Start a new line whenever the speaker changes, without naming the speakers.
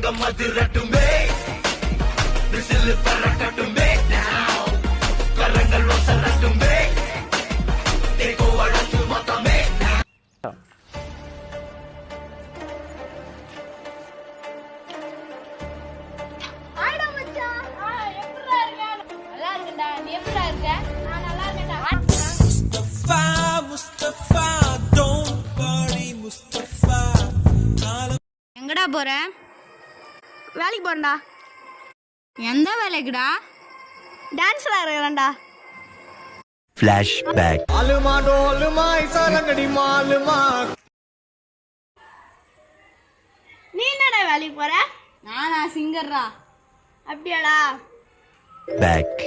தங்கம் அதிரட்டுமே whistle பறக்கட்டுமே கரங்கள் வசரட்டுமே தேக்கோ வழக்கு மொத்தமே
எங்கடா போற?
வேலைக்கு போறேன்டா.
எந்த வேலைக்குடா?
டான்ஸ்ல இருக்கேன்டா.
ஃபிளாஷ்பேக்.
ஆலுமா டோலுமா இசாலங்கடி மாலுமா.
நீ என்னடா வேலைக்கு போற?
நானா சிங்கர்ரா.
அப்படியாடா?
பேக்.